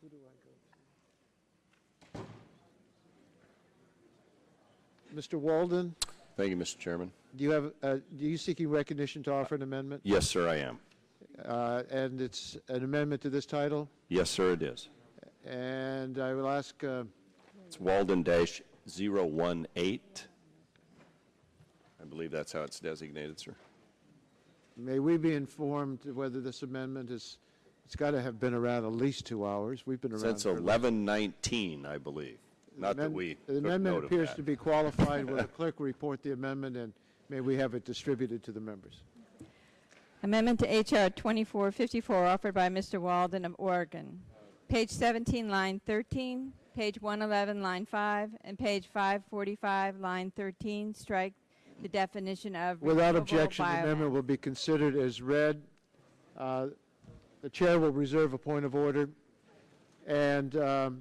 Who do I go to? Mr. Walden, Thank you, Mr. Chairman. do you seeking recognition to offer an amendment? Yes, sir, I am. And it's an amendment to this title? Yes, sir, it is. And I will ask, It's Walden-018. I believe that's how it's designated, sir. may we be informed whether this amendment is, it's got to have been around at least 2 hours. We've been around Since for 11:19, I believe. Not that we The took amendment note of appears that. to be qualified. Will the clerk report the amendment, and may we have it distributed to the members? Amendment to H.R. 2454 offered by Mr. Walden of Oregon. Page 17, line 13, page 111, line 5, and page 545, line 13, strike the definition of Without renewable objection, the biomass. amendment will be considered as read. The chair will reserve a point of order, and a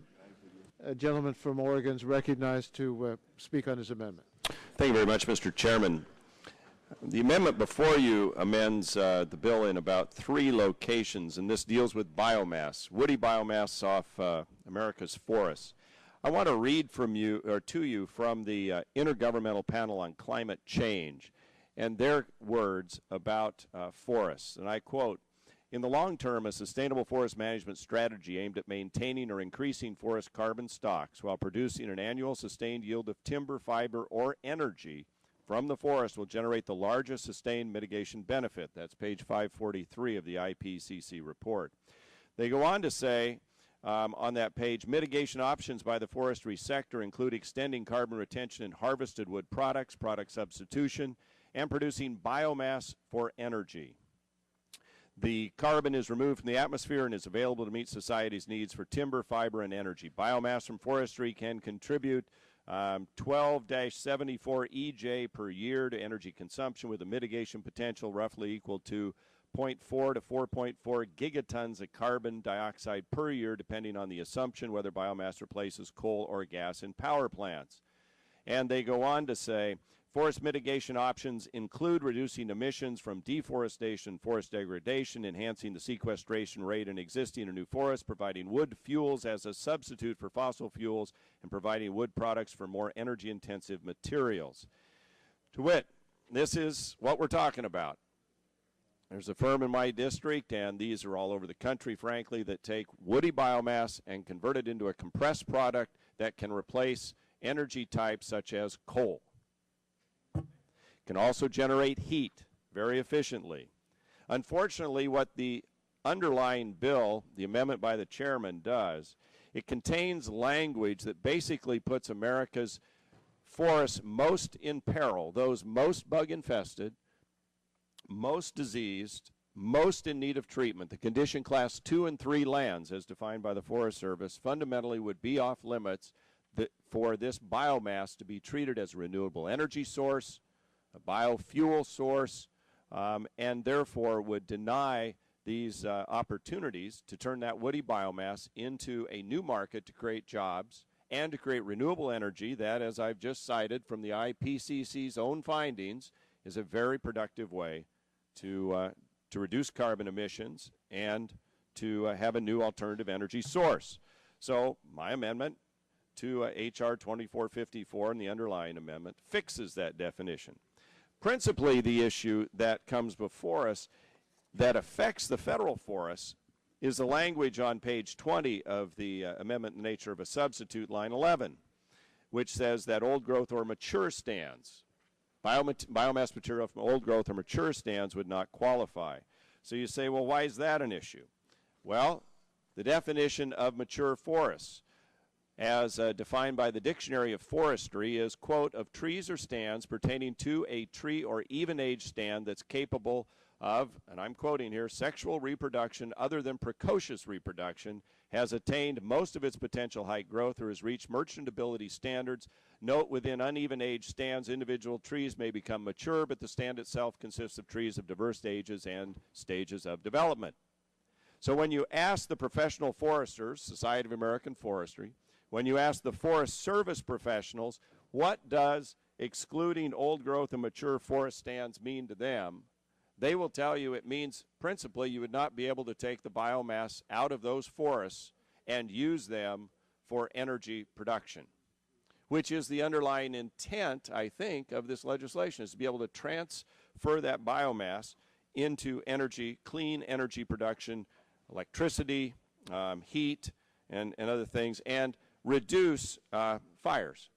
gentleman from Oregon is recognized to speak on his amendment. Thank you very much, Mr. Chairman. The amendment before you amends the bill in about 3 locations, and this deals with biomass, woody biomass off America's forests. I want to read from you, or to you, from the Intergovernmental Panel on Climate Change and their words about forests. And I quote, "In the long term, a sustainable forest management strategy aimed at maintaining or increasing forest carbon stocks while producing an annual sustained yield of timber, fiber, or energy from the forest will generate the largest sustained mitigation benefit." That's page 543 of the IPCC report. They go on to say on that page, mitigation options by the forestry sector include extending carbon retention in harvested wood products, product substitution, and producing biomass for energy. The carbon is removed from the atmosphere and is available to meet society's needs for timber, fiber, and energy. Biomass from forestry can contribute 12-74 EJ per year to energy consumption with a mitigation potential roughly equal to 0.4 to 4.4 gigatons of carbon dioxide per year, depending on the assumption whether biomass replaces coal or gas in power plants. And they go on to say, forest mitigation options include reducing emissions from deforestation, forest degradation, enhancing the sequestration rate in existing or new forests, providing wood fuels as a substitute for fossil fuels, and providing wood products for more energy-intensive materials. To wit, this is what we're talking about. There's a firm in my district, and these are all over the country, frankly, that take woody biomass and convert it into a compressed product that can replace energy types such as coal. Can also generate heat very efficiently. Unfortunately, what the underlying bill, the amendment by the chairman, does, it contains language that basically puts America's forests most in peril, those most bug-infested, most diseased, most in need of treatment. The condition class 2 and 3 lands, as defined by the Forest Service, fundamentally would be off limits for this biomass to be treated as a renewable energy source, a biofuel source, and therefore would deny these opportunities to turn that woody biomass into a new market to create jobs and to create renewable energy that, as I've just cited from the IPCC's own findings, is a very productive way to reduce carbon emissions and to have a new alternative energy source. So my amendment to H.R. 2454 and the underlying amendment fixes that definition. Principally, the issue that comes before us that affects the federal forests is the language on page 20 of the amendment in the nature of a substitute, line 11, which says that old growth or mature stands, biomass material from old growth or mature stands would not qualify. So you say, well, why is that an issue? Well, the definition of mature forests, as defined by the Dictionary of Forestry, is, quote, of trees or stands pertaining to a tree or even age stand that's capable of, and I'm quoting here, sexual reproduction other than precocious reproduction, has attained most of its potential height growth or has reached merchantability standards. Note, within uneven age stands, individual trees may become mature, but the stand itself consists of trees of diverse ages and stages of development. So when you ask the professional foresters, Society of American Forestry, when you ask the Forest Service professionals, what does excluding old growth and mature forest stands mean to them, they will tell you it means principally you would not be able to take the biomass out of those forests and use them for energy production, which is the underlying intent, I think, of this legislation, is to be able to transfer that biomass into energy, clean energy production, electricity, heat, and other things, and reduce fires.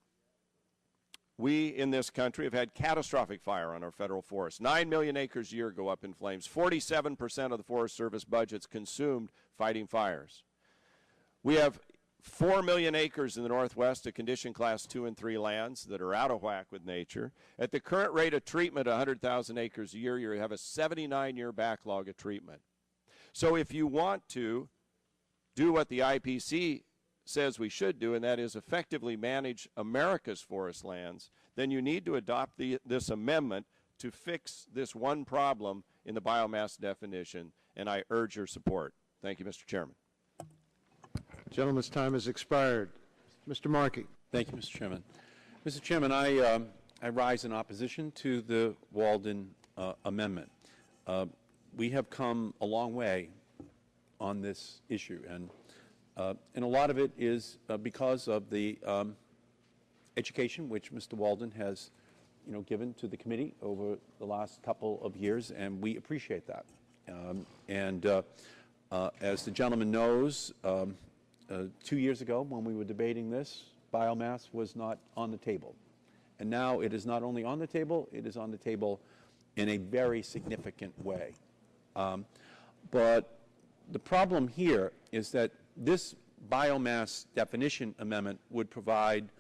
We in this country have had catastrophic fire on our federal forests. 9 million acres a year go up in flames. 47% of the Forest Service budget's consumed fighting fires. We have 4 million acres in the Northwest of condition class 2 and 3 lands that are out of whack with nature. At the current rate of treatment, 100,000 acres a year, you have a 79-year backlog of treatment. So if you want to do what the IPC says we should do, and that is effectively manage America's forest lands, then you need to adopt this amendment to fix this one problem in the biomass definition, and I urge your support. Thank you, Mr. Chairman. Gentleman's time has expired. Mr. Markey. Thank you, Mr. Chairman. Mr. Chairman, I rise in opposition to the Walden amendment. We have come a long way on this issue, and a lot of it is because of the education which Mr. Walden has, given to the committee over the last couple of years, and we appreciate that. As the gentleman knows, 2 years ago, when we were debating this, biomass was not on the table. And now it is not only on the table, it is on the table in a very significant way. But the problem here is that this biomass definition amendment would provide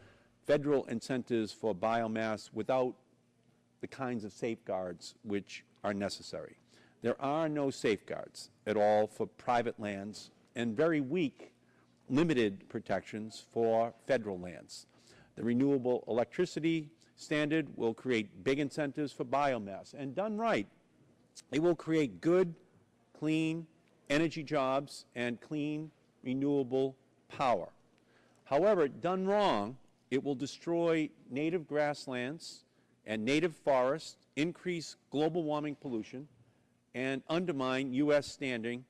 federal incentives for biomass without the kinds of safeguards which are necessary. There are no safeguards at all for private lands, and very weak limited protections for federal lands. The renewable electricity standard will create big incentives for biomass, and done right, it will create good, clean energy jobs and clean renewable power. However, done wrong, it will destroy native grasslands and native forests, increase global warming pollution, and undermine U.S. standing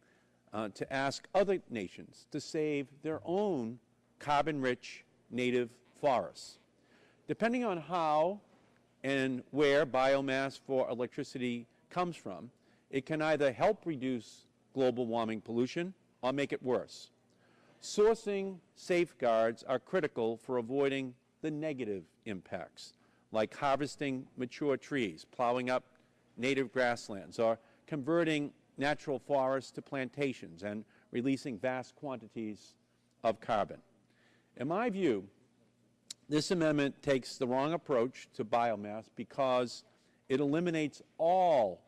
to ask other nations to save their own carbon-rich native forests. Depending on how and where biomass for electricity comes from, it can either help reduce global warming pollution or make it worse. Sourcing safeguards are critical for avoiding the negative impacts, like harvesting mature trees, plowing up native grasslands, or converting natural forests to plantations and releasing vast quantities of carbon. In my view, this amendment takes the wrong approach to biomass because it eliminates all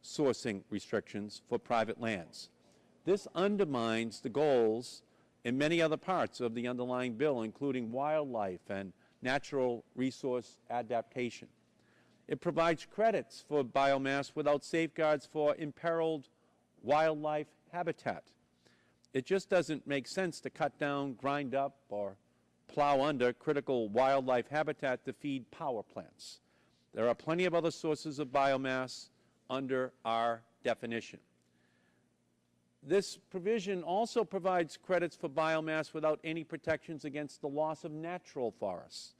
sourcing restrictions for private lands. This undermines the goals in many other parts of the underlying bill, including wildlife and natural resource adaptation. It provides credits for biomass without safeguards for imperiled wildlife habitat. It just doesn't make sense to cut down, grind up, or plow under critical wildlife habitat to feed power plants. There are plenty of other sources of biomass under our definition. This provision also provides credits for biomass without any protections against the loss of natural forests.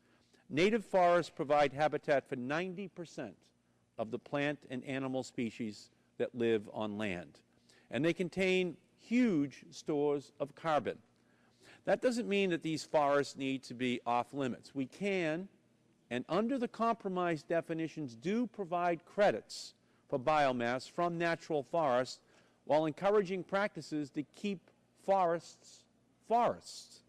Native forests provide habitat for 90% of the plant and animal species that live on land, and they contain huge stores of carbon. That doesn't mean that these forests need to be off limits. We can, and under the compromise definitions, do provide credits for biomass from natural forests while encouraging practices to keep forests forests.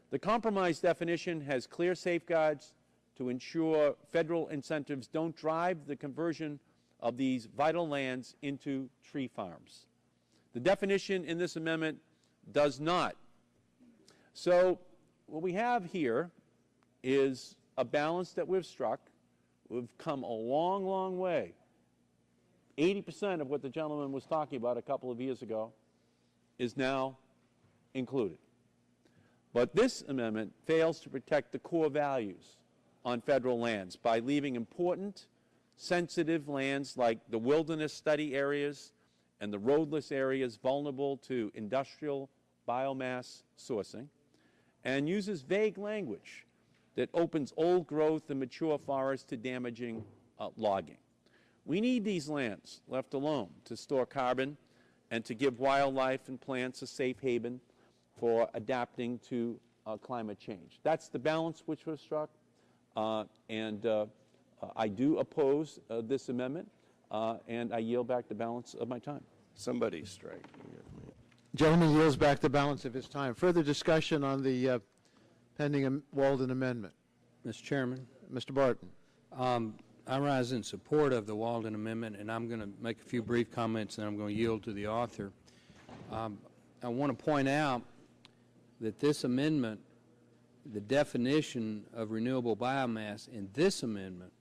The compromise definition has clear safeguards to ensure federal incentives don't drive the conversion of these vital lands into tree farms. The definition in this amendment does not. So what we have here is a balance that we've struck. We've come a long, long way. 80% of what the gentleman was talking about a couple of years ago is now included. But this amendment fails to protect the core values on federal lands by leaving important, sensitive lands like the wilderness study areas and the roadless areas vulnerable to industrial biomass sourcing and uses vague language that opens old growth and mature forests to damaging logging. We need these lands left alone to store carbon and to give wildlife and plants a safe haven for adapting to climate change. That's the balance which was struck, and I do oppose this amendment, and I yield back the balance of my time. Somebody strike. Gentleman yields back the balance of his time. Further discussion on the pending Walden amendment. Mr. Chairman, Mr. Barton. I rise in support of the Walden Amendment, and I'm going to make a few brief comments, and I'm going to yield to the author. I want to point out that this amendment, the definition of renewable biomass in this amendment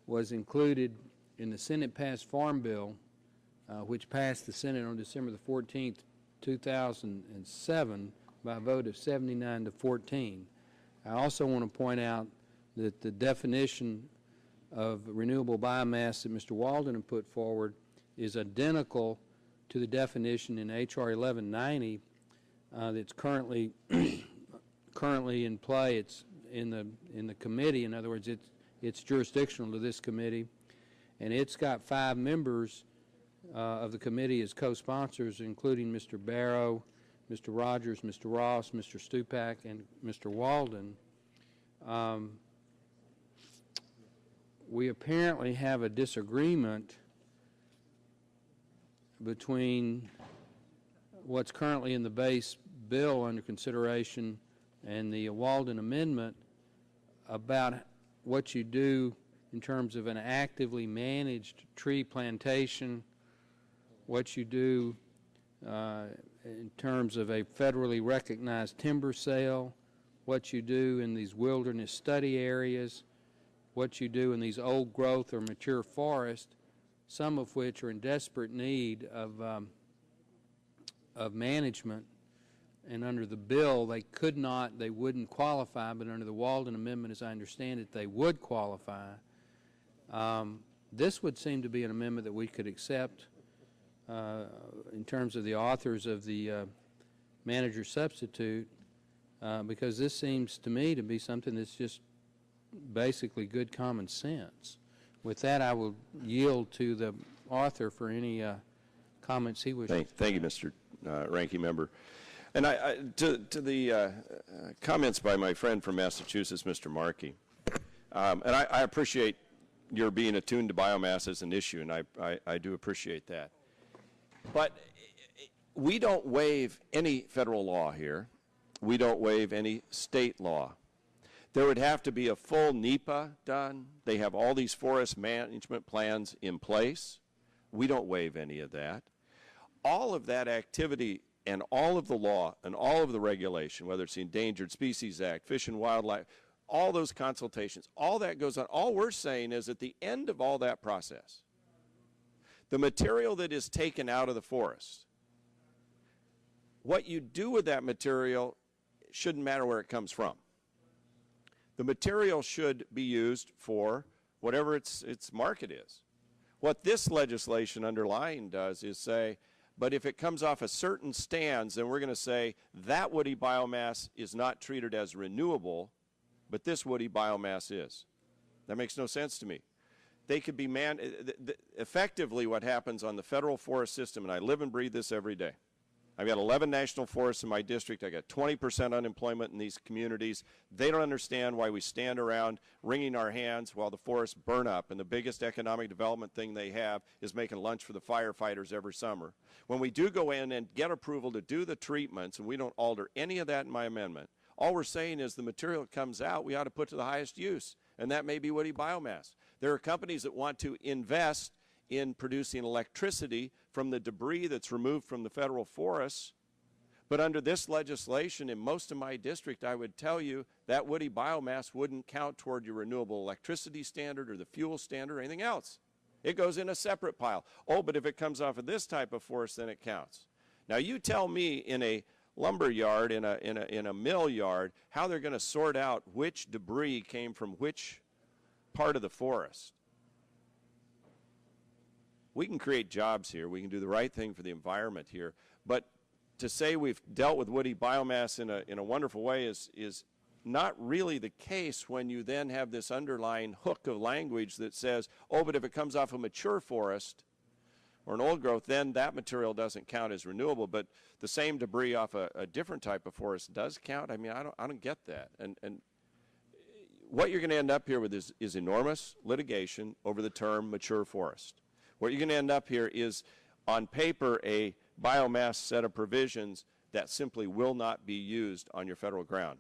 was included in the Senate-passed Farm Bill, which passed the Senate on December the 14th, 2007, by a vote of 79 to 14. I also want to point out that the definition of renewable biomass that Mr. Walden had put forward is identical to the definition in H.R. 1190 that's currently in play. It's in the committee. In other words, it's jurisdictional to this committee, and it's got 5 members of the committee as co-sponsors, including Mr. Barrow, Mr. Rogers, Mr. Ross, Mr. Stupak, and Mr. Walden. We apparently have a disagreement between what's currently in the base bill under consideration and the Walden Amendment about what you do in terms of an actively managed tree plantation, what you do in terms of a federally recognized timber sale, what you do in these wilderness study areas, what you do in these old growth or mature forests, some of which are in desperate need of management. And under the bill, they wouldn't qualify, but under the Walden Amendment, as I understand it, they would qualify. This would seem to be an amendment that we could accept in terms of the authors of the manager substitute, because this seems to me to be something that's just basically good common sense. With that, I will yield to the author for any comments he wishes. Thank you, Mr. Ranking Member. And to the comments by my friend from Massachusetts, Mr. Markey, and I appreciate your being attuned to biomass as an issue, and I do appreciate that. But we don't waive any federal law here. We don't waive any state law. There would have to be a full NEPA done. They have all these forest management plans in place. We don't waive any of that. All of that activity and all of the law and all of the regulation, whether it's the Endangered Species Act, Fish and Wildlife, all those consultations, all that goes on. All we're saying is at the end of all that process, the material that is taken out of the forest, what you do with that material shouldn't matter where it comes from. The material should be used for whatever its market is. What this legislation underlying does is say, but if it comes off of certain stands, then we're going to say that woody biomass is not treated as renewable, but this woody biomass is. That makes no sense to me. They could be effectively what happens on the federal forest system, and I live and breathe this every day. I've got 11 national forests in my district. I got 20% unemployment in these communities. They don't understand why we stand around wringing our hands while the forests burn up, and the biggest economic development thing they have is making lunch for the firefighters every summer. When we do go in and get approval to do the treatments, and we don't alter any of that in my amendment, all we're saying is the material that comes out we ought to put to the highest use, and that may be woody biomass. There are companies that want to invest in producing electricity from the debris that's removed from the federal forests. But under this legislation, in most of my district, I would tell you that woody biomass wouldn't count toward your renewable electricity standard or the fuel standard or anything else. It goes in a separate pile. Oh, but if it comes off of this type of forest, then it counts. Now, you tell me in a lumber yard, in a mill yard, how they're going to sort out which debris came from which part of the forest. We can create jobs here. We can do the right thing for the environment here. But to say we've dealt with woody biomass in a wonderful way is not really the case when you then have this underlying hook of language that says, oh, but if it comes off a mature forest or an old growth, then that material doesn't count as renewable. But the same debris off a different type of forest does count. I mean, I don't get that. And what you're going to end up here with is enormous litigation over the term mature forest. What you're going to end up here is, on paper, a biomass set of provisions that simply will not be used on your federal ground.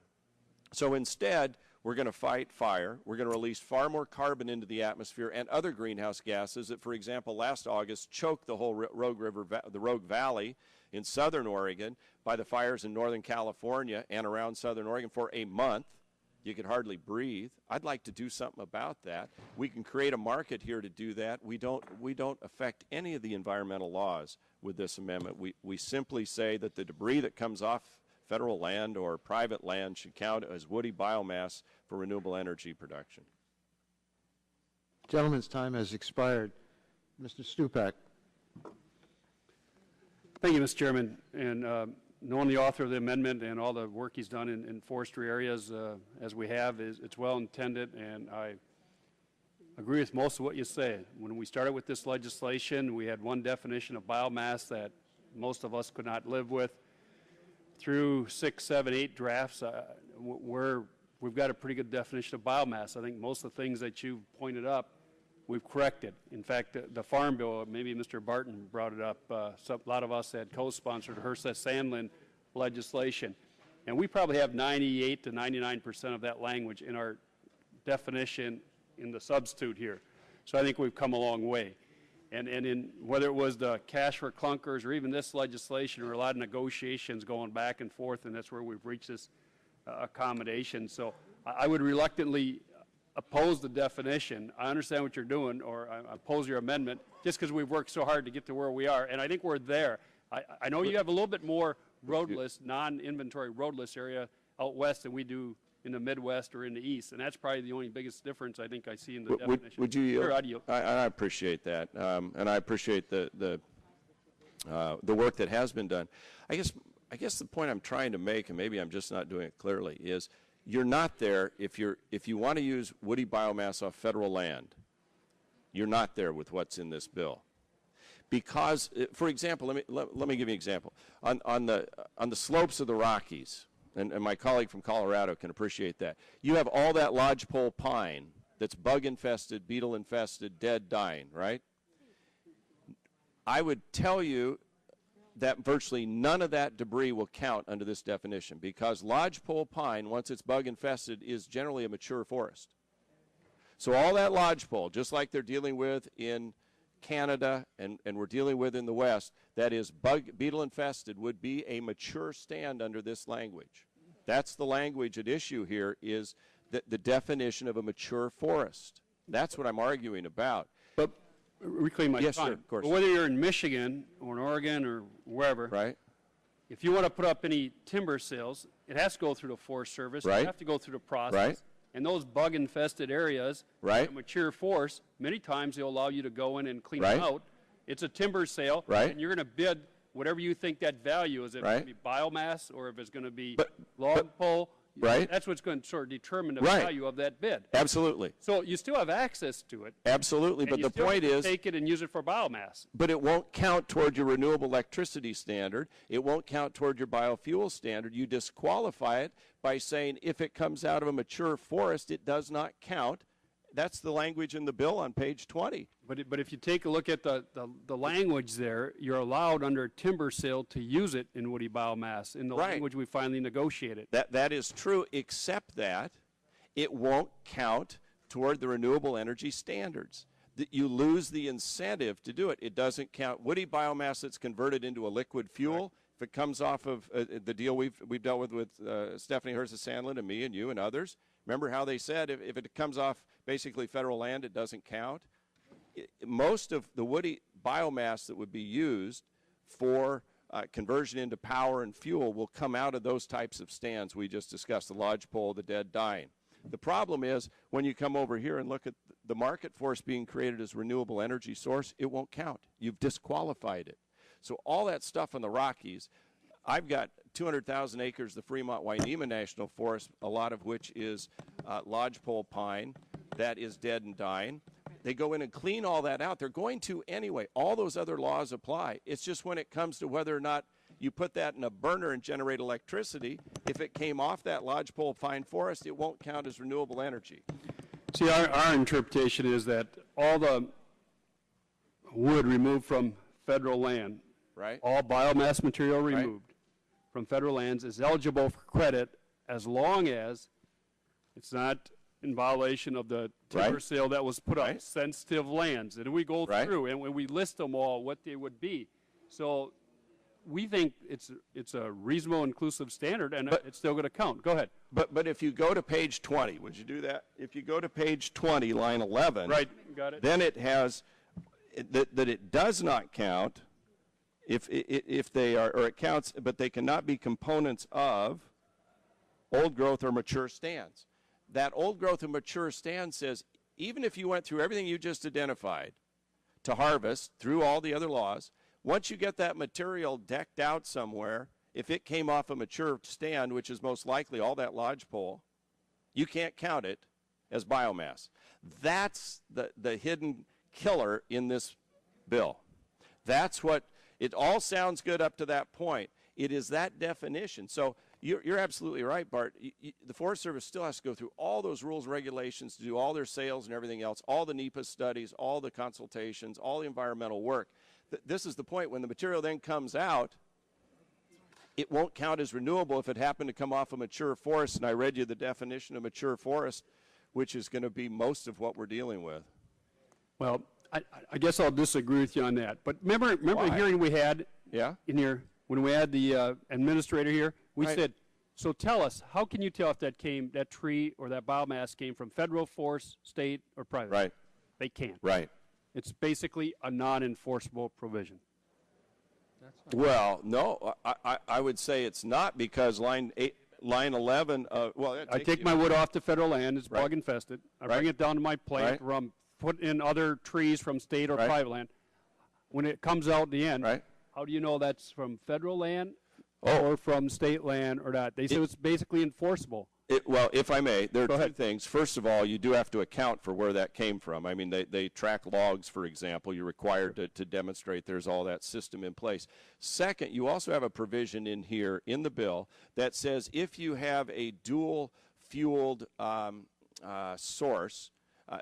So instead, we're going to fight fire. We're going to release far more carbon into the atmosphere and other greenhouse gases that, for example, last August choked the whole the Rogue Valley in southern Oregon by the fires in northern California and around southern Oregon for a month. You could hardly breathe. I'd like to do something about that. We can create a market here to do that. We don't affect any of the environmental laws with this amendment. We simply say that the debris that comes off federal land or private land should count as woody biomass for renewable energy production. Gentleman's time has expired. Mr. Stupak. Thank you, Mr. Chairman. And knowing the author of the amendment and all the work he's done in forestry areas as we have, it's well intended, and I agree with most of what you say. When we started with this legislation, we had one definition of biomass that most of us could not live with. Through 6, 7, 8 drafts, we've got a pretty good definition of biomass. I think most of the things that you pointed up, we've corrected. In fact, the Farm Bill, maybe Mr. Barton brought it up, a lot of us had co-sponsored Herseth-Sandlin legislation. And we probably have 98 to 99% of that language in our definition in the substitute here. So I think we've come a long way. And in whether it was the cash for clunkers or even this legislation, or a lot of negotiations going back and forth, and that's where we've reached this accommodation. So I would reluctantly oppose the definition. I understand what you're doing, or I oppose your amendment, just because we've worked so hard to get to where we are. And I think we're there. I know you have a little bit more roadless, non-inventory roadless area out west than we do in the Midwest or in the East, and that's probably the only biggest difference I think I see in the definition. Would you yield? Sure, I'd yield. I appreciate that, and I appreciate the work that has been done. I guess the point I'm trying to make, and maybe I'm just not doing it clearly, is you're not there if you want to use woody biomass off federal land. You're not there with what's in this bill. Because, for example, let me give you an example. On the slopes of the Rockies, and my colleague from Colorado can appreciate that, you have all that lodgepole pine that's bug-infested, beetle-infested, dead, dying, right? I would tell you that virtually none of that debris will count under this definition, because lodgepole pine, once it's bug-infested, is generally a mature forest. So all that lodgepole, just like they're dealing with in Canada and we're dealing with in the West, that is beetle infested, would be a mature stand under this language. That's the language at issue here, is the definition of a mature forest. That's what I'm arguing about. But reclaim my yes, time. sir, of course. But whether you're in Michigan or in Oregon or wherever, right? If you want to put up any timber sales, it has to go through the Forest Service. Right. You have to go through the process. Right. And those bug-infested areas, right, a mature forest, many times they'll allow you to go in and clean right, them out. It's a timber sale, right, and you're going to bid whatever you think that value is. If right, it's going to be biomass or if it's going to be log pole. Right. That's what's going to sort of determine the right, value of that bid. Absolutely. So you still have access to it. Absolutely, but the point is, take it and use it for biomass. But it won't count toward your renewable electricity standard. It won't count toward your biofuel standard. You disqualify it by saying if it comes out of a mature forest, it does not count. That's the language in the bill on page 20. But if you take a look at the language there, you're allowed under a timber sale to use it in woody biomass in the right, language we finally negotiated. That is true, except that it won't count toward the renewable energy standards. You lose the incentive to do it. It doesn't count. Woody biomass that's converted into a liquid fuel, right, if it comes off of the deal we've dealt with Stephanie Herseth-Sandlin and me and you and others, remember how they said if it comes off basically federal land, it doesn't count? Most of the woody biomass that would be used for conversion into power and fuel will come out of those types of stands we just discussed, the lodgepole, the dead, dying. The problem is when you come over here and look at the market force being created as renewable energy source, it won't count. You've disqualified it. So all that stuff in the Rockies, I've got 200,000 acres of the Fremont-Wainema National Forest, a lot of which is lodgepole pine that is dead and dying. They go in and clean all that out. They're going to anyway. All those other laws apply. It's just when it comes to whether or not you put that in a burner and generate electricity, if it came off that lodgepole pine forest, it won't count as renewable energy. See, our interpretation is that all the wood removed from federal land, Right. all biomass material Right. removed from federal lands is eligible for credit as long as it's not in violation of the timber Right. sale that was put Right. up, sensitive lands. And we go Right. through and when we list them all, what they would be. So we think it's a reasonable, inclusive standard, and it's still going to count. Go ahead. But if you go to page 20, would you do that? If you go to page 20, line 11, Right, got it. then it has that it does not count if they are, or it counts, but they cannot be components of old growth or mature stands. That old growth and mature stand says even if you went through everything you just identified to harvest through all the other laws, once you get that material decked out somewhere, if it came off a mature stand, which is most likely all that lodgepole, you can't count it as biomass. That's the hidden killer in this bill. That's what, it all sounds good up to that point. It is that definition. So you're absolutely right, Bart. The Forest Service still has to go through all those rules and regulations to do all their sales and everything else, all the NEPA studies, all the consultations, all the environmental work. This is the point. When the material then comes out, it won't count as renewable if it happened to come off a mature forest. And I read you the definition of mature forest, which is going to be most of what we're dealing with. Well, I guess I'll disagree with you on that. But remember Why? the hearing we had Yeah? in here when we had the administrator here? We Right. said, so tell us, how can you tell if that tree or that biomass came from federal, forest, state, or private? Right. They can't. Right. It's basically a non-enforceable provision. Well, no, I would say it's not because line 11, I take my wood off the federal land, it's Right. bug infested. I Right. bring it down to my plant, Right. where I'm putting in other trees from state or Right. private land. When it comes out at the end, Right. how do you know that's from federal land Oh. or from state land or not? They say it's basically enforceable. Well, if I may, there are Go two ahead. things. First of all, you do have to account for where that came from. I mean, they track logs, for example. You're required to demonstrate there's all that system in place. Second, you also have a provision in here in the bill that says if you have a dual-fueled source,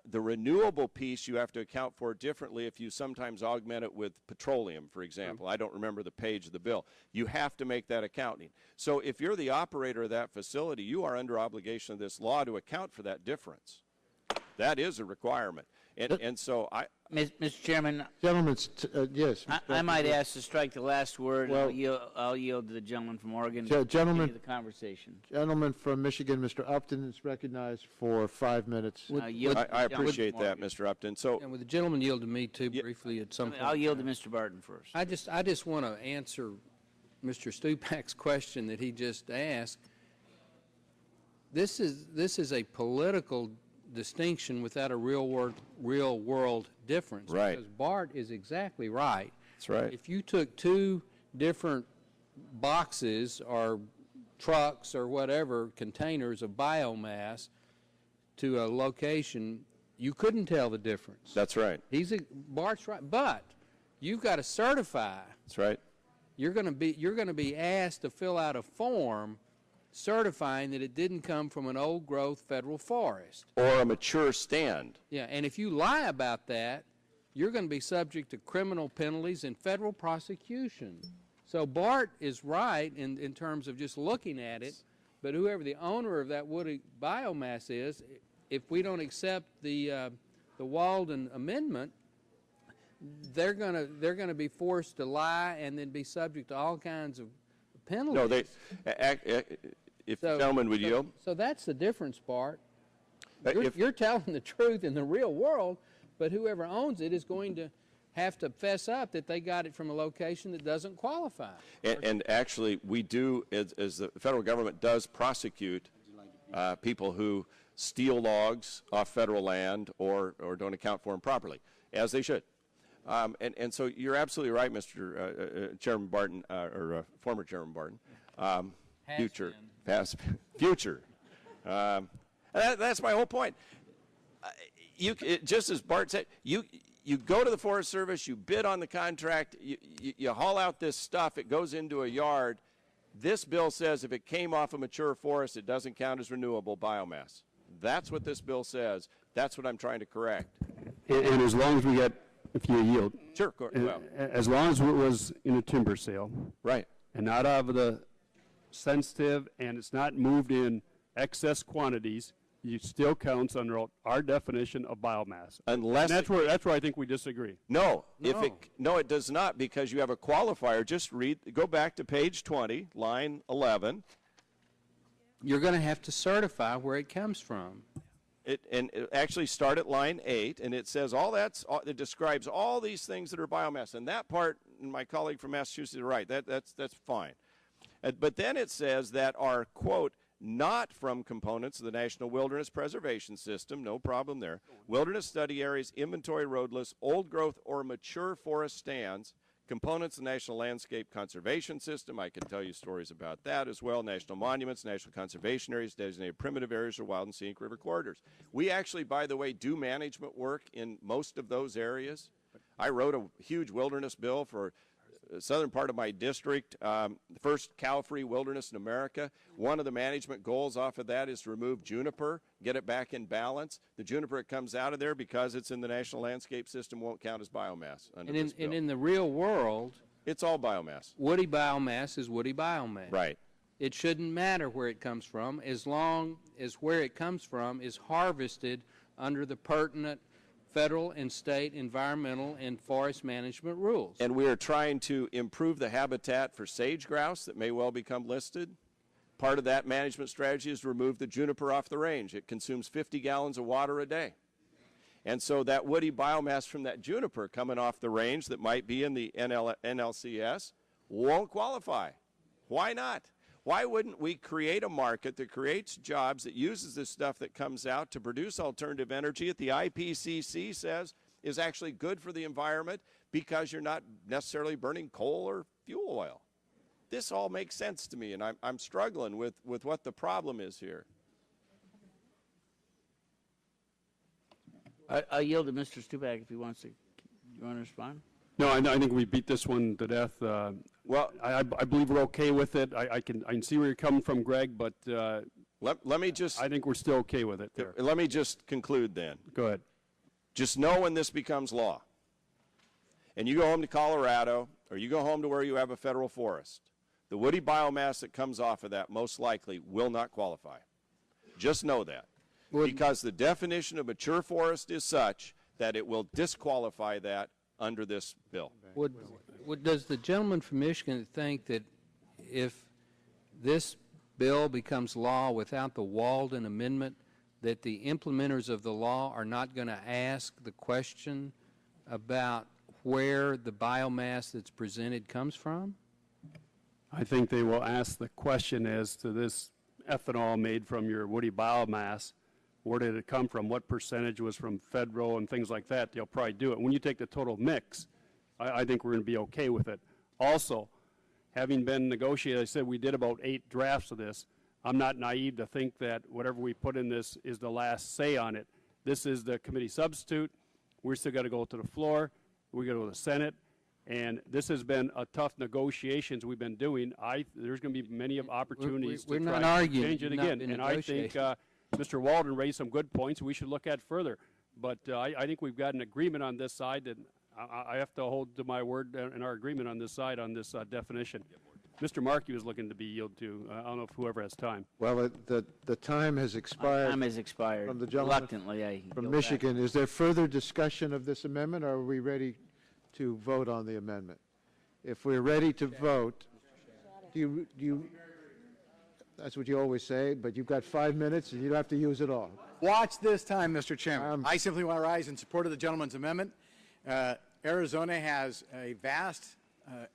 the renewable piece you have to account for differently if you sometimes augment it with petroleum, for example. I don't remember the page of the bill. You have to make that accounting. So if you're the operator of that facility, you are under obligation of this law to account for that difference. That is a requirement. And so I... Mr. Chairman, Gentlemen, yes. I might ask to strike the last word. Well- I'll yield to the gentleman from Oregon. Gentlemen- to continue the conversation. Gentleman from Michigan, Mr. Upton, is recognized for 5 minutes. I'll yield to the I gentleman from appreciate that, Oregon. Mr. Upton. So And would the gentleman yield to me too Yeah. briefly at some point? I'll yield to Mr. Barton first. I just want to answer Mr. Stupak's question that he just asked. This is a political distinction without a real world difference. Right. Because Bart is exactly right. that's right. If you took two different boxes or trucks or whatever containers of biomass to a location, you couldn't tell the difference. That's right. Bart's right, but you've got to certify. That's right. You're going to be asked to fill out a form certifying that it didn't come from an old growth federal forest. Or a mature stand. Yeah, and if you lie about that, you're going to be subject to criminal penalties and federal prosecution. So Bart is right in terms of just looking at it, but whoever the owner of that woody biomass is, if we don't accept the Walden amendment, they're going to be forced to lie and then be subject to all kinds of penalties. No, if the gentleman would yield. So that's the difference, Bart. If- You're telling the truth in the real world, but whoever owns it is going to have to fess up that they got it from a location that doesn't qualify. And actually, we do, as the federal government does prosecute people who steal logs off federal land or don't account for them properly, as they should. And so you're absolutely right, Mr. Chairman Barton, or former Chairman Barton. Future. Future. That's my whole point. Just as Bart said, you go to the Forest Service, you bid on the contract, you haul out this stuff, it goes into a yard. This bill says if it came off a mature forest, it doesn't count as renewable biomass. That's what this bill says. That's what I'm trying to correct. And as long as we get, if you yield. Sure. Well, as long as it was in a timber sale. right. And not out of the sensitive, and it's not moved in excess quantities, it still counts under our definition of biomass. Unless and that's where I think we disagree. No, it does not, because you have a qualifier. Just go back to page 20, line 11. You're going to have to certify where it comes from. It actually start at line 8, and it says it describes all these things that are biomass. And that part, my colleague from Massachusetts is right. That's fine. But then it says that are, quote, not from components of the National Wilderness Preservation System, no problem there, wilderness study areas, inventory roadless, old growth or mature forest stands, components of the National Landscape Conservation System, I can tell you stories about that as well, national monuments, national conservation areas, designated primitive areas, or wild and scenic river corridors. We actually, by the way, do management work in most of those areas. I wrote a huge wilderness bill for southern part of my district, the first cow-free wilderness in America. One of the management goals off of that is to remove juniper, get it back in balance. The juniper that comes out of there, because it's in the National Landscape System, won't count as biomass under this bill. And in the real world, it's all biomass. Woody biomass is woody biomass. Right. It shouldn't matter where it comes from, as long as where it comes from is harvested under the pertinent federal and state environmental and forest management rules. And we are trying to improve the habitat for sage grouse that may well become listed. Part of that management strategy is to remove the juniper off the range. It consumes 50 gallons of water a day. And so that woody biomass from that juniper coming off the range that might be in the NLCS won't qualify. Why not? Why wouldn't we create a market that creates jobs, that uses this stuff that comes out to produce alternative energy that the IPCC says is actually good for the environment, because you're not necessarily burning coal or fuel oil? This all makes sense to me, and I'm struggling with what the problem is here. I'll yield to Mr. Stupak if he wants to. You want to respond? No, I think we beat this one to death. Well, I believe we're okay with it. I can see where you're coming from, Greg, but let me just. I think we're still okay with it there. Let me just conclude then. Go ahead. Just know when this becomes law, and you go home to Colorado, or you go home to where you have a federal forest, the woody biomass that comes off of that most likely will not qualify. Just know that. Because the definition of mature forest is such that it will disqualify that under this bill. Does the gentleman from Michigan think that if this bill becomes law without the Walden Amendment, that the implementers of the law are not going to ask the question about where the biomass that's presented comes from? I think they will ask the question as to this ethanol made from your woody biomass. Where did it come from? What percentage was from federal and things like that? They'll probably do it. When you take the total mix, I think we're going to be okay with it. Also, having been negotiated, I said we did about 8 drafts of this. I'm not naive to think that whatever we put in this is the last say on it. This is the committee substitute. We're still got to go to the floor. We got to go to the Senate. And this has been a tough negotiations we've been doing. There's going to be many opportunities to try to change it again. And I think Mr. Walden raised some good points we should look at further. But I think we've got an agreement on this side, and I have to hold to my word and our agreement on this side on this definition. Mr. Markey was looking to be yielded to. I don't know if whoever has time. Well, the time has expired. Time has expired. From the gentleman Reluctantly, from Michigan. Is there further discussion of this amendment, or are we ready to vote on the amendment? If we're ready to vote, do you that's what you always say, but you've got 5 minutes and you don't have to use it all. Watch this time, Mr. Chairman. I simply want to rise in support of the gentleman's amendment. Arizona has a vast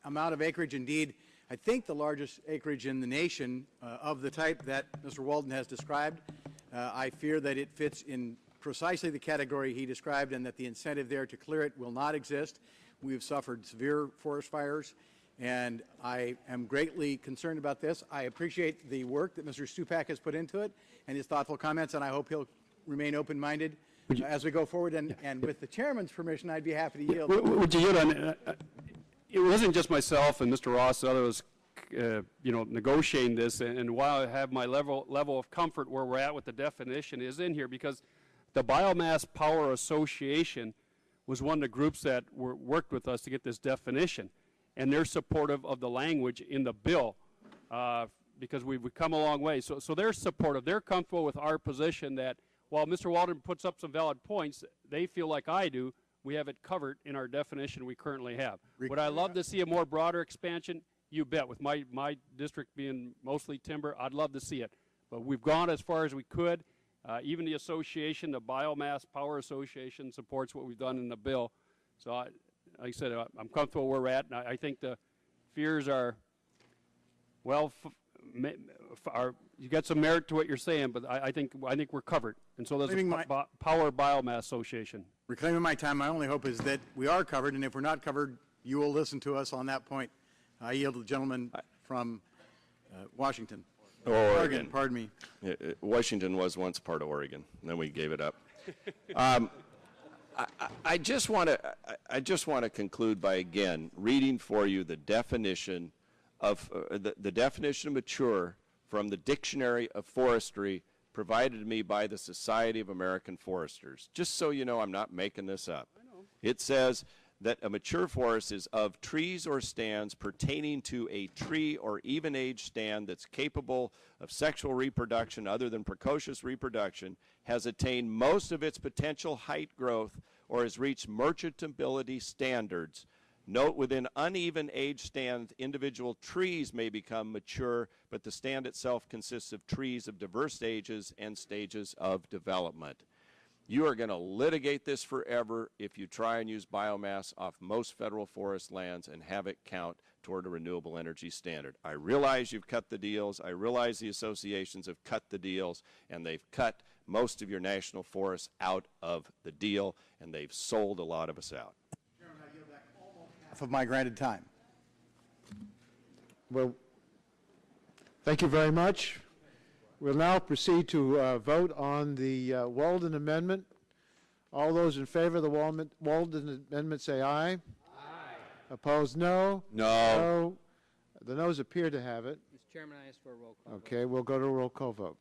amount of acreage, indeed, I think the largest acreage in the nation of the type that Mr. Walden has described. I fear that it fits in precisely the category he described, and that the incentive there to clear it will not exist. We have suffered severe forest fires, and I am greatly concerned about this. I appreciate the work that Mr. Stupak has put into it and his thoughtful comments, and I hope he'll remain open-minded as we go forward. And with the chairman's permission, I'd be happy to yield. Would you yield on? It wasn't just myself and Mr. Ross, others, negotiating this. And while I have my level of comfort where we're at with the definition is in here, because the Biomass Power Association was one of the groups that worked with us to get this definition, and they're supportive of the language in the bill because we've come a long way. So they're supportive. They're comfortable with our position that while Mr. Walden puts up some valid points, they feel like I do, we have it covered in our definition we currently have. Would I love to see a more broader expansion? You bet. With my district being mostly timber, I'd love to see it. But we've gone as far as we could. Even the association, the Biomass Power Association, supports what we've done in the bill. So, like I said, I'm comfortable where we're at, and I think the fears are, well, you got some merit to what you're saying, but I think we're covered. And so does the Power Biomass Association. Reclaiming my time, my only hope is that we are covered, and if we're not covered, you will listen to us on that point. I yield to the gentleman from Washington. Oregon, pardon me. Washington was once part of Oregon, and then we gave it up. I just want to conclude by again reading for you the definition of the definition of mature from the Dictionary of Forestry provided to me by the Society of American Foresters. Just so you know, I'm not making this up. It says that a mature forest is of trees or stands pertaining to a tree or even age stand that's capable of sexual reproduction other than precocious reproduction, has attained most of its potential height growth, or has reached merchantability standards. Note, within uneven age stands, individual trees may become mature, but the stand itself consists of trees of diverse ages and stages of development. You are going to litigate this forever if you try and use biomass off most federal forest lands and have it count toward a renewable energy standard. I realize you've cut the deals. I realize the associations have cut the deals, and they've cut most of your national forests out of the deal, and they've sold a lot of us out. Chairman, I yield back almost half of my granted time. Well, thank you very much. We'll now proceed to vote on the Walden Amendment. All those in favor of the Walden Amendment say aye. Aye. Opposed, no. No. The noes appear to have it. Mr. Chairman, I ask for a roll call. Okay, we'll go to a roll call vote.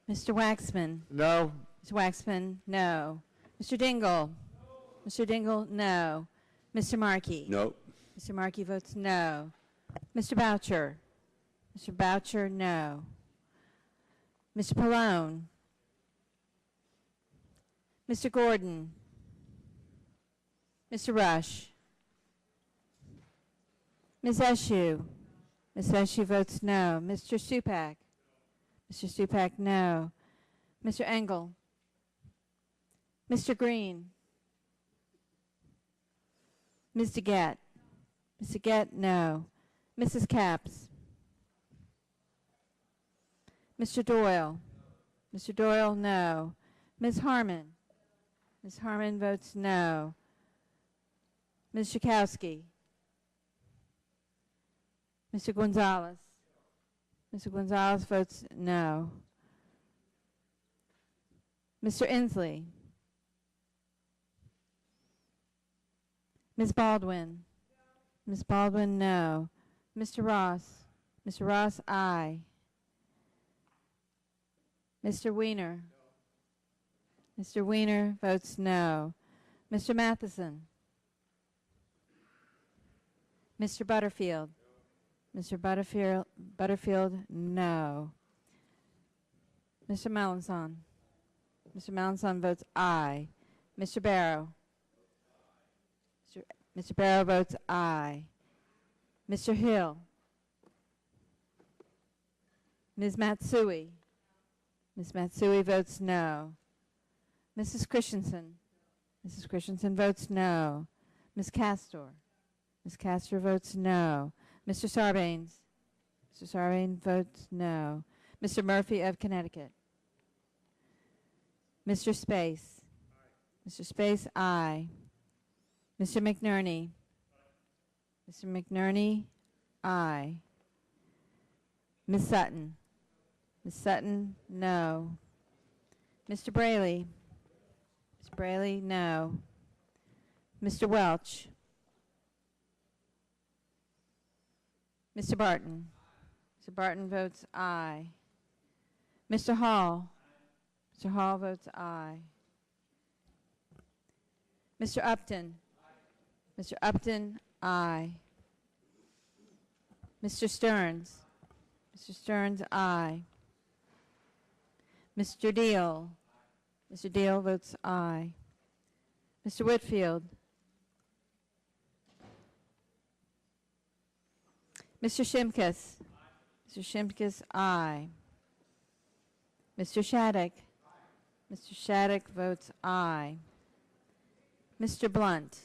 Mr. Waxman. No. Mr. Waxman, no. Mr. Dingell. No. Mr. Dingell, no. Mr. Markey. No. Mr. Markey votes no. Mr. Boucher. Mr. Boucher, no. Mr. Pallone. Mr. Gordon. Mr. Rush. Ms. Eshoo. Ms. Eshoo votes no. Mr. Stupak. Mr. Stupak, no. Mr. Engel. Mr. Green. Ms. DeGette. Ms. DeGette, no. Mrs. Capps. Mr. Doyle. Mr. Doyle, no. Ms. Harmon. Ms. Harmon votes no. Ms. Schakowsky. Mr. Gonzalez. Mr. Gonzalez votes no. Mr. Inslee. Ms. Baldwin. Ms. Baldwin, no. Mr. Ross. Mr. Ross, aye. Mr. Weiner. Mr. Weiner votes no. Mr. Matheson. Mr. Butterfield. Mr. Butterfield, no. Mr. Melanson. Mr. Melanson votes aye. Mr. Barrow. Mr. Barrow votes aye. Mr. Hill. Ms. Matsui. Ms. Matsui votes no. Mrs. Christensen. Mrs. Christensen votes no. Ms. Castor. Ms. Castor votes no. Mr. Sarbanes. Mr. Sarbanes votes no. Mr. Murphy of Connecticut. Mr. Space. Mr. Space, aye. Mr. McNerney. Mr. McNerney, aye. Ms. Sutton. Ms. Sutton, no. Mr. Braley. Mr. Braley, no. Mr. Welch. Mr. Barton. Mr. Barton votes aye. Mr. Hall. Mr. Hall votes aye. Mr. Upton. Mr. Upton, aye. Mr. Stearns. Mr. Stearns, aye. Mr. Deal. Mr. Deal votes aye. Mr. Whitfield. Mr. Shimkus. Mr. Shimkus, aye. Mr. Shattuck. Mr. Shattuck votes aye. Mr. Blunt.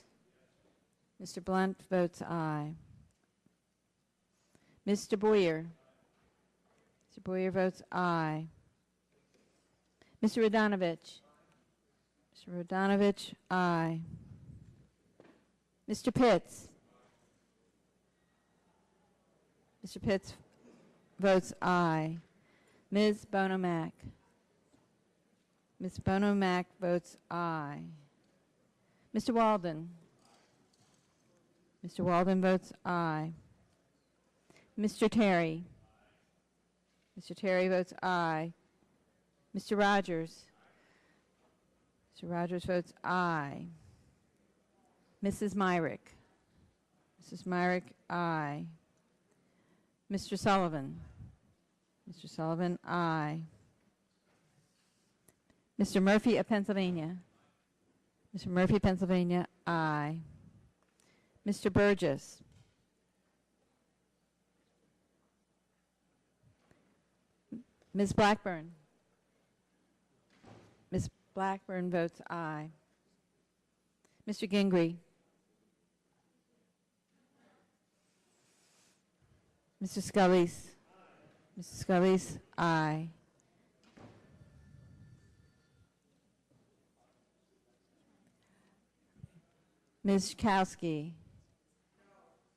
Mr. Blunt votes aye. Mr. Boyer. Mr. Boyer votes aye. Mr. Radonovich. Mr. Radonovich, aye. Mr. Pitts. Mr. Pitts votes aye. Ms. Bonomack. Ms. Bonomack votes aye. Mr. Walden. Mr. Walden votes aye. Mr. Terry. Mr. Terry votes aye. Mr. Rogers. Mr. Rogers votes aye. Mrs. Myrick. Mrs. Myrick, aye. Mr. Sullivan. Mr. Sullivan, aye. Mr. Murphy of Pennsylvania. Mr. Murphy, Pennsylvania, aye. Mr. Burgess. Ms. Blackburn. Ms. Blackburn votes aye. Mr. Gingrey. Mr. Scully's. Mr. Scully's, aye. Ms. Schakowsky.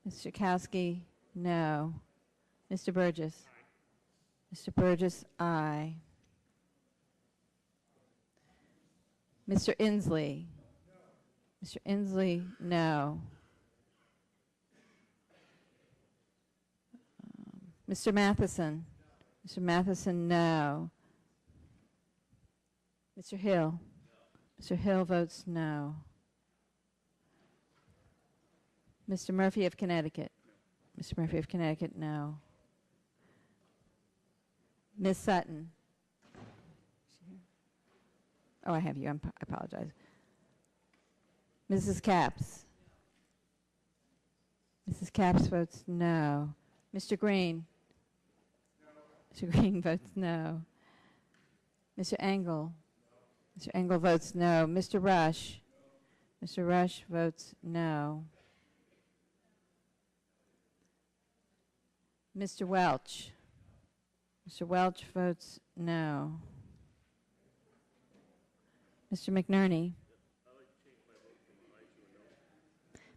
Ms. Schakowsky, no. Mr. Burgess. Mr. Burgess, aye. Mr. Inslee. Mr. Inslee, no. Mr. Matheson. Mr. Matheson, no. Mr. Hill. Mr. Hill votes no. Mr. Murphy of Connecticut. Mr. Murphy of Connecticut, no. Ms. Sutton. Oh, I have you. I apologize. Mrs. Capps. Mrs. Capps votes no. Mr. Green. Mr. Green votes no. Mr. Engel. Mr. Engel votes no. Mr. Rush. Mr. Rush votes no. Mr. Welch. Mr. Welch votes no. Mr. McNerney.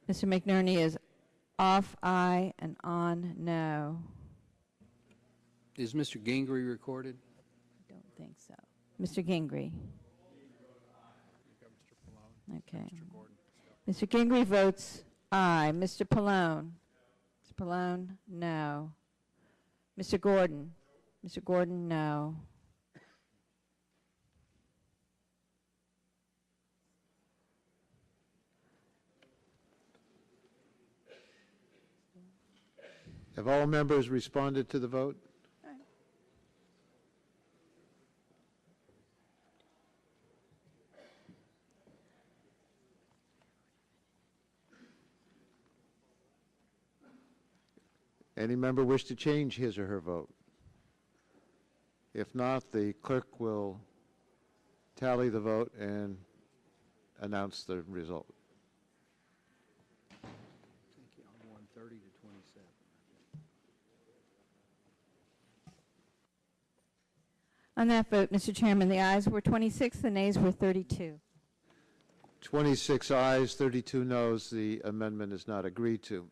Mr. McNerney is off aye and on no. Is Mr. Gingrey recorded? I don't think so. Mr. Gingrey. Okay. Mr. Gingrey votes aye. Mr. Pallone. Mr. Pallone, no. Mr. Gordon. Mr. Gordon, no. Have all members responded to the vote? Any member wish to change his or her vote? If not, the clerk will tally the vote and announce the result. Thank you. I'm going 30 to 27. On that vote, Mr. Chairman, the ayes were 26, the nays were 32. 26 ayes, 32 noes. The amendment is not agreed to.